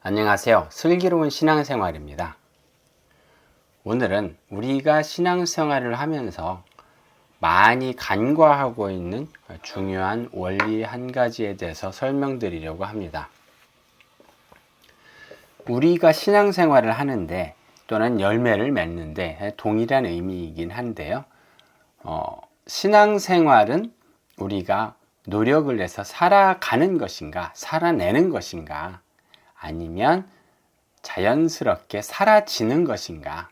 안녕하세요. 슬기로운 신앙생활입니다. 오늘은 우리가 신앙생활을 하면서 많이 간과하고 있는 중요한 원리 한 가지에 대해서 설명드리려고 합니다. 우리가 신앙생활을 하는데 또는 열매를 맺는데 동일한 의미이긴 한데요. 신앙생활은 우리가 노력을 해서 살아가는 것인가, 살아내는 것인가, 아니면 자연스럽게 사라지는 것인가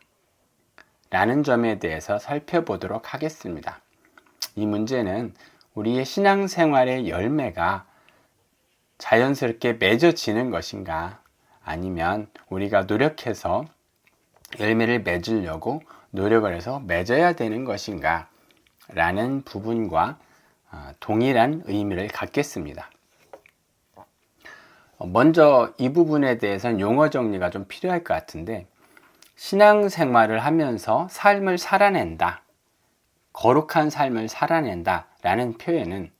라는 점에 대해서 살펴보도록 하겠습니다. 이 문제는 우리의 신앙생활의 열매가 자연스럽게 맺어지는 것인가, 아니면 우리가 노력해서 열매를 맺으려고 노력을 해서 맺어야 되는 것인가 라는 부분과 동일한 의미를 갖겠습니다. 먼저 이 부분에 대해서는 용어 정리가 좀 필요할 것 같은데, 신앙생활을 하면서 삶을 살아낸다, 거룩한 삶을 살아낸다 라는 표현은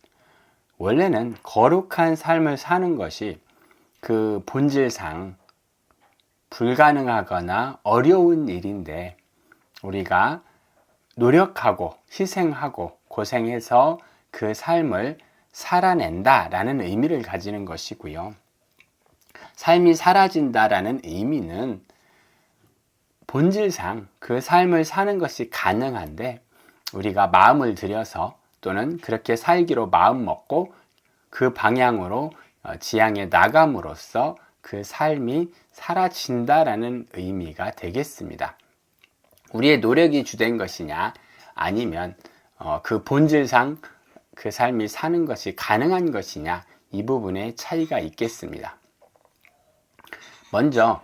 원래는 거룩한 삶을 사는 것이 그 본질상 불가능하거나 어려운 일인데, 우리가 노력하고 희생하고 고생해서 그 삶을 살아낸다 라는 의미를 가지는 것이고요. 삶이 사라진다라는 의미는 본질상 그 삶을 사는 것이 가능한데, 우리가 마음을 들여서 또는 그렇게 살기로 마음 먹고 그 방향으로 지향해 나감으로써 그 삶이 사라진다라는 의미가 되겠습니다. 우리의 노력이 주된 것이냐, 아니면 그 본질상 그 삶이 사는 것이 가능한 것이냐, 이 부분에 차이가 있겠습니다. 먼저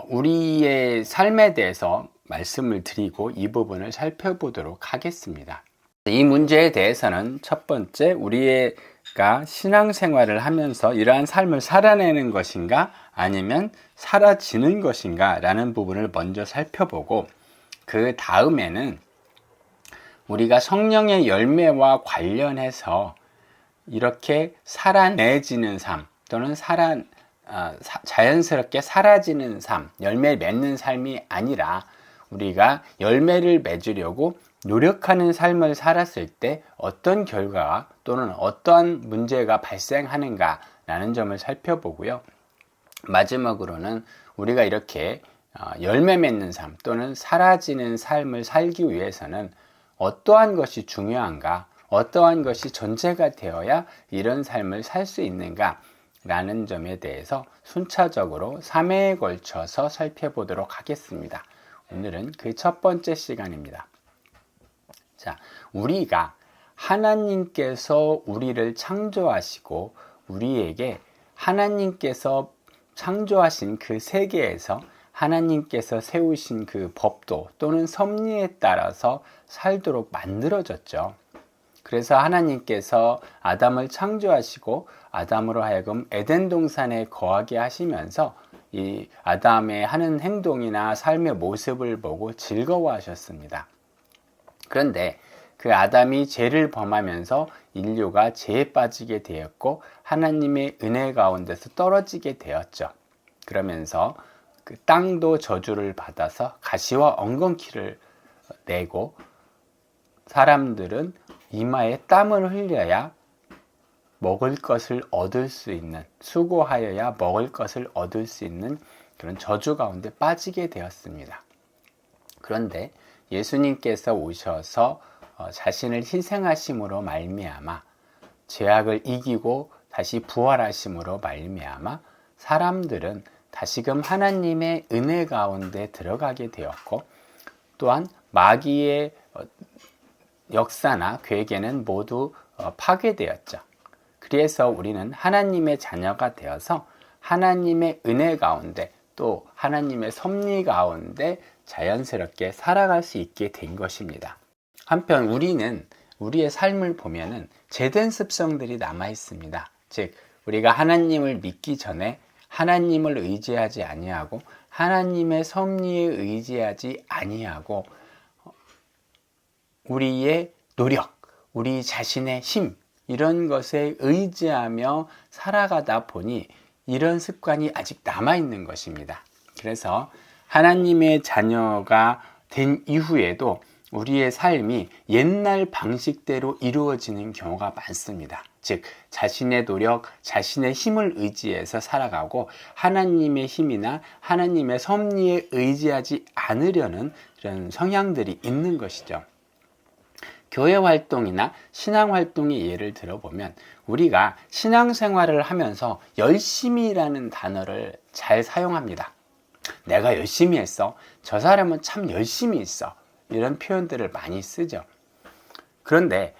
우리의 삶에 대해서 말씀을 드리고 이 부분을 살펴보도록 하겠습니다. 이 문제에 대해서는 첫 번째, 우리가 신앙생활을 하면서 이러한 삶을 살아내는 것인가 아니면 사라지는 것인가 라는 부분을 먼저 살펴보고, 그 다음에는 우리가 성령의 열매와 관련해서 이렇게 살아내지는 삶 또는 자연스럽게 사라지는 삶, 열매 맺는 삶이 아니라 우리가 열매를 맺으려고 노력하는 삶을 살았을 때 어떤 결과가 또는 어떠한 문제가 발생하는가 라는 점을 살펴보고요. 마지막으로는 우리가 이렇게 열매 맺는 삶 또는 사라지는 삶을 살기 위해서는 어떠한 것이 중요한가, 어떠한 것이 전제가 되어야 이런 삶을 살 수 있는가 라는 점에 대해서 순차적으로 3회에 걸쳐서 살펴보도록 하겠습니다. 오늘은 그 첫 번째 시간입니다. 자, 우리가 하나님께서 우리를 창조하시고 우리에게 하나님께서 창조하신 그 세계에서 하나님께서 세우신 그 법도 또는 섭리에 따라서 살도록 만들어졌죠. 그래서 하나님께서 아담을 창조하시고 아담으로 하여금 에덴 동산에 거하게 하시면서 이 아담의 하는 행동이나 삶의 모습을 보고 즐거워하셨습니다. 그런데 그 아담이 죄를 범하면서 인류가 죄에 빠지게 되었고 하나님의 은혜 가운데서 떨어지게 되었죠. 그러면서 그 땅도 저주를 받아서 가시와 엉겅퀴를 내고 사람들은 이마에 땀을 흘려야 먹을 것을 얻을 수 있는, 수고하여야 먹을 것을 얻을 수 있는 그런 저주 가운데 빠지게 되었습니다. 그런데 예수님께서 오셔서 자신을 희생하심으로 말미암아 죄악을 이기고 다시 부활하심으로 말미암아 사람들은 다시금 하나님의 은혜 가운데 들어가게 되었고, 또한 마귀의 역사나 괴계는 모두 파괴되었죠. 그래서 우리는 하나님의 자녀가 되어서 하나님의 은혜 가운데 또 하나님의 섭리 가운데 자연스럽게 살아갈 수 있게 된 것입니다. 한편 우리는 우리의 삶을 보면은 죄된 습성들이 남아 있습니다. 즉, 우리가 하나님을 믿기 전에 하나님을 의지하지 아니하고 하나님의 섭리에 의지하지 아니하고 우리의 노력, 우리 자신의 힘, 이런 것에 의지하며 살아가다 보니 이런 습관이 아직 남아있는 것입니다. 그래서 하나님의 자녀가 된 이후에도 우리의 삶이 옛날 방식대로 이루어지는 경우가 많습니다. 즉, 자신의 노력, 자신의 힘을 의지해서 살아가고 하나님의 힘이나 하나님의 섭리에 의지하지 않으려는 그런 성향들이 있는 것이죠. 교회 활동이나 신앙 활동의 예를 들어보면 우리가 신앙생활을 하면서 열심히라는 단어를 잘 사용합니다. 내가 열심히 했어. 저 사람은 참 열심히 있어. 이런 표현들을 많이 쓰죠. 그런데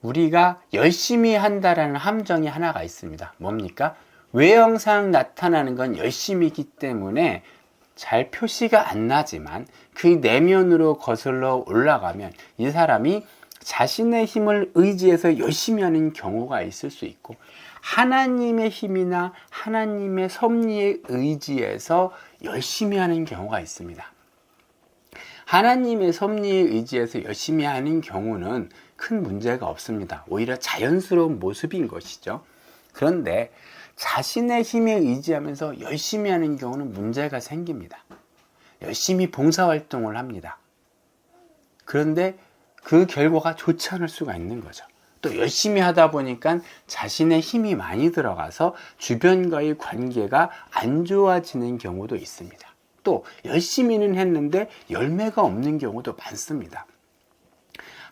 우리가 열심히 한다라는 함정이 하나가 있습니다. 뭡니까? 외형상 나타나는 건 열심이기 때문에 잘 표시가 안 나지만 그 내면으로 거슬러 올라가면 이 사람이 자신의 힘을 의지해서 열심히 하는 경우가 있을 수 있고, 하나님의 힘이나 하나님의 섭리에 의지해서 열심히 하는 경우가 있습니다. 하나님의 섭리에 의지해서 열심히 하는 경우는 큰 문제가 없습니다. 오히려 자연스러운 모습인 것이죠. 그런데 자신의 힘에 의지하면서 열심히 하는 경우는 문제가 생깁니다. 열심히 봉사활동을 합니다. 그런데 그 결과가 좋지 않을 수가 있는 거죠. 또 열심히 하다 보니까 자신의 힘이 많이 들어가서 주변과의 관계가 안 좋아지는 경우도 있습니다. 또 열심히는 했는데 열매가 없는 경우도 많습니다.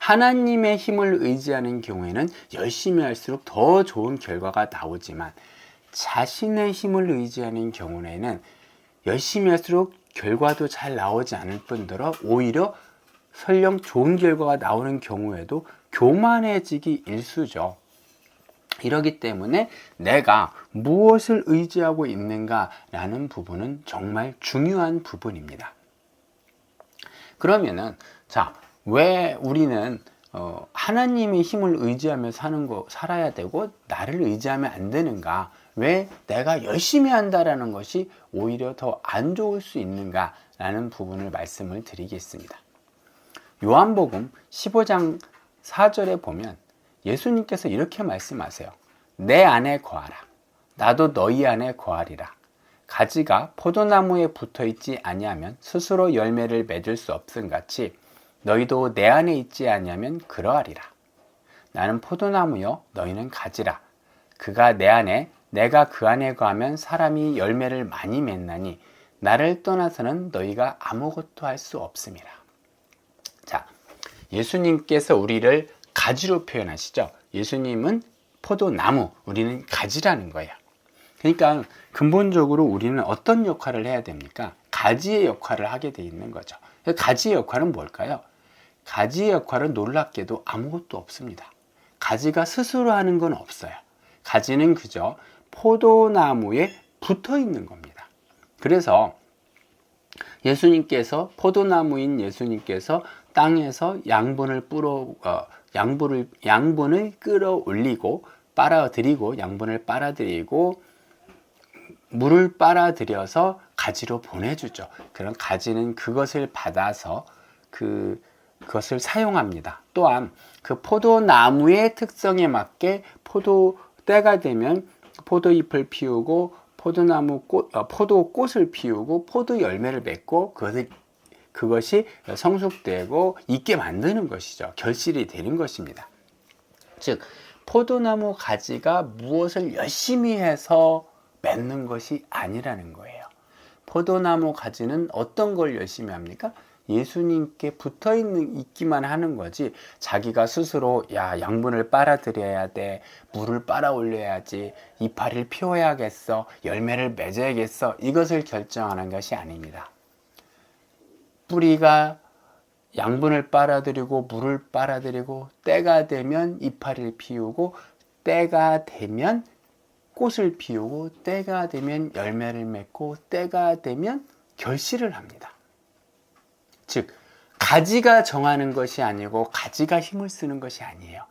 하나님의 힘을 의지하는 경우에는 열심히 할수록 더 좋은 결과가 나오지만, 자신의 힘을 의지하는 경우에는 열심히 할수록 결과도 잘 나오지 않을 뿐더러 오히려 설령 좋은 결과가 나오는 경우에도 교만해지기 일쑤죠. 이러기 때문에 내가 무엇을 의지하고 있는가라는 부분은 정말 중요한 부분입니다. 그러면은 왜 우리는 하나님의 힘을 의지하며 살아야 되고 나를 의지하면 안 되는가? 왜 내가 열심히 한다라는 것이 오히려 더 안 좋을 수 있는가라는 부분을 말씀을 드리겠습니다. 요한복음 15장 4절에 보면 예수님께서 이렇게 말씀하세요. 내 안에 거하라. 나도 너희 안에 거하리라. 가지가 포도나무에 붙어있지 아니하면 스스로 열매를 맺을 수 없음같이 너희도 내 안에 있지 아니하면 그러하리라. 나는 포도나무요 너희는 가지라. 그가 내 안에 내가 그 안에 거하면 사람이 열매를 많이 맺나니 나를 떠나서는 너희가 아무것도 할 수 없음이라. 예수님께서 우리를 가지로 표현하시죠. 예수님은 포도나무, 우리는 가지라는 거예요. 그러니까 근본적으로 우리는 어떤 역할을 해야 됩니까? 가지의 역할을 하게 돼 있는 거죠. 가지의 역할은 뭘까요? 가지의 역할은 놀랍게도 아무것도 없습니다. 가지가 스스로 하는 건 없어요. 가지는 그저 포도나무에 붙어 있는 겁니다. 그래서 포도나무인 예수님께서 땅에서 양분을 끌어올리고 양분을 빨아들이고 물을 빨아들여서 가지로 보내주죠. 그런 가지는 그것을 받아서 그것을 사용합니다. 또한 그 포도나무의 특성에 맞게 때가 되면 포도잎을 피우고 포도꽃을 피우고 포도 열매를 맺고 그것이 성숙되고 있게 만드는 것이죠. 결실이 되는 것입니다. 즉 포도나무 가지가 무엇을 열심히 해서 맺는 것이 아니라는 거예요. 포도나무 가지는 어떤 걸 열심히 합니까? 예수님께 있기만 하는 거지, 자기가 스스로 양분을 빨아들여야 돼, 물을 빨아 올려야지, 이파리를 피워야겠어, 열매를 맺어야겠어, 이것을 결정하는 것이 아닙니다. 뿌리가 양분을 빨아들이고 물을 빨아들이고 때가 되면 이파리를 피우고 때가 되면 꽃을 피우고 때가 되면 열매를 맺고 때가 되면 결실을 합니다. 즉 가지가 정하는 것이 아니고 가지가 힘을 쓰는 것이 아니에요.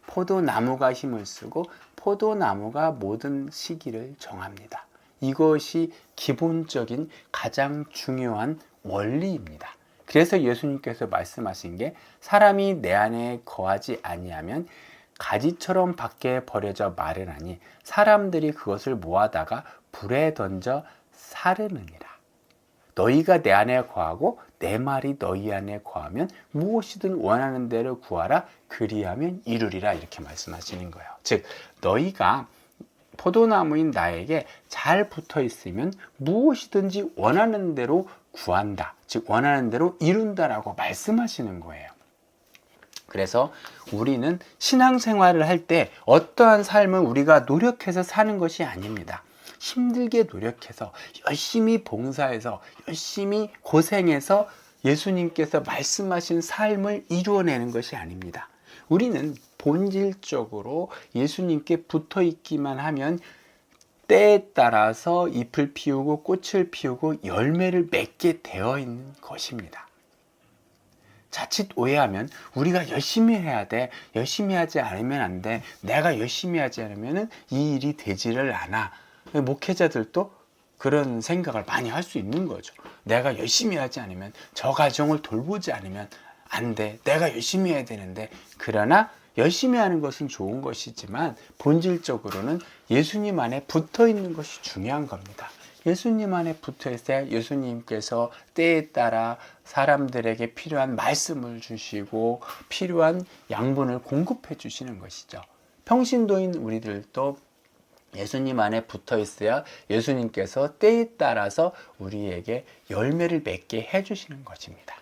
포도나무가 힘을 쓰고 포도나무가 모든 시기를 정합니다. 이것이 기본적인 가장 중요한 원리입니다. 그래서 예수님께서 말씀하신 게 사람이 내 안에 거하지 아니하면 가지처럼 밖에 버려져 마르나니 사람들이 그것을 모아다가 불에 던져 사르느니라. 너희가 내 안에 거하고 내 말이 너희 안에 거하면 무엇이든 원하는 대로 구하라. 그리하면 이루리라. 이렇게 말씀하시는 거예요. 즉 너희가 포도나무인 나에게 잘 붙어 있으면 무엇이든지 원하는 대로 구한다. 즉 원하는 대로 이룬다라고 말씀하시는 거예요. 그래서 우리는 신앙생활을 할 때 어떠한 삶을 우리가 노력해서 사는 것이 아닙니다. 힘들게 노력해서 열심히 봉사해서 열심히 고생해서 예수님께서 말씀하신 삶을 이루어내는 것이 아닙니다. 우리는 본질적으로 예수님께 붙어 있기만 하면 때에 따라서 잎을 피우고 꽃을 피우고 열매를 맺게 되어 있는 것입니다. 자칫 오해하면 우리가 열심히 해야 돼. 열심히 하지 않으면 안 돼. 내가 열심히 하지 않으면 이 일이 되지를 않아. 목회자들도 그런 생각을 많이 할 수 있는 거죠. 내가 열심히 하지 않으면, 저 가정을 돌보지 않으면 안 돼. 내가 열심히 해야 되는데. 그러나 열심히 하는 것은 좋은 것이지만 본질적으로는 예수님 안에 붙어 있는 것이 중요한 겁니다. 예수님 안에 붙어 있어야 예수님께서 때에 따라 사람들에게 필요한 말씀을 주시고 필요한 양분을 공급해 주시는 것이죠. 평신도인 우리들도 예수님 안에 붙어 있어야 예수님께서 때에 따라서 우리에게 열매를 맺게 해 주시는 것입니다.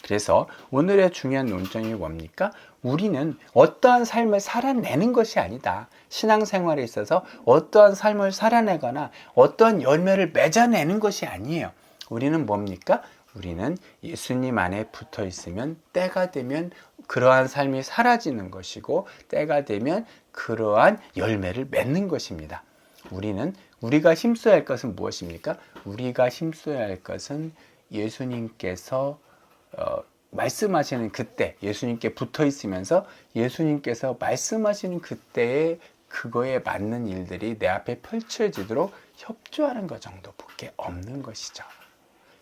그래서 오늘의 중요한 논점이 뭡니까? 우리는 어떠한 삶을 살아내는 것이 아니다. 신앙생활에 있어서 어떠한 삶을 살아내거나 어떠한 열매를 맺어내는 것이 아니에요. 우리는 뭡니까? 우리는 예수님 안에 붙어 있으면 때가 되면 그러한 삶이 사라지는 것이고 때가 되면 그러한 열매를 맺는 것입니다. 우리가 힘써야 할 것은 무엇입니까? 우리가 힘써야 할 것은 예수님께서 말씀하시는 그때, 예수님께 붙어 있으면서 예수님께서 말씀하시는 그때에 그거에 맞는 일들이 내 앞에 펼쳐지도록 협조하는 것 정도밖에 없는 것이죠.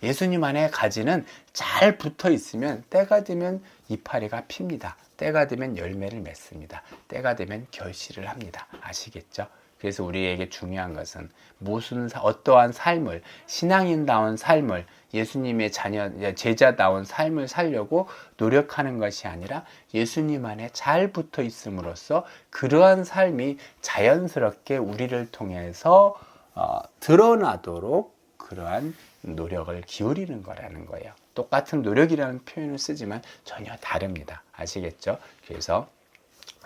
예수님 안에 가지는 잘 붙어 있으면 때가 되면 이파리가 핍니다. 때가 되면 열매를 맺습니다. 때가 되면 결실을 합니다. 아시겠죠? 그래서 우리에게 중요한 것은 어떠한 삶을, 신앙인다운 삶을, 예수님의 제자다운 삶을 살려고 노력하는 것이 아니라 예수님 안에 잘 붙어 있음으로써 그러한 삶이 자연스럽게 우리를 통해서 드러나도록 그러한 노력을 기울이는 거라는 거예요. 똑같은 노력이라는 표현을 쓰지만 전혀 다릅니다. 아시겠죠? 그래서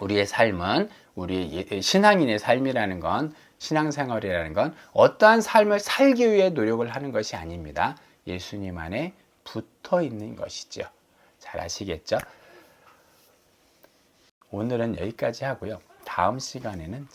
우리의 삶은, 우리 신앙인의 삶이라는 건, 신앙생활이라는 건 어떠한 삶을 살기 위해 노력을 하는 것이 아닙니다. 예수님 안에 붙어 있는 것이죠. 잘 아시겠죠? 오늘은 여기까지 하고요. 다음 시간에는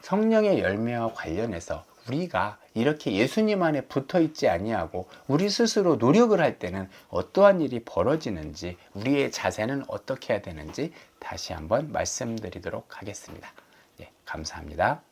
성령의 열매와 관련해서 우리가 이렇게 예수님 안에 붙어 있지 아니하고 우리 스스로 노력을 할 때는 어떠한 일이 벌어지는지, 우리의 자세는 어떻게 해야 되는지 다시 한번 말씀드리도록 하겠습니다. 네, 감사합니다.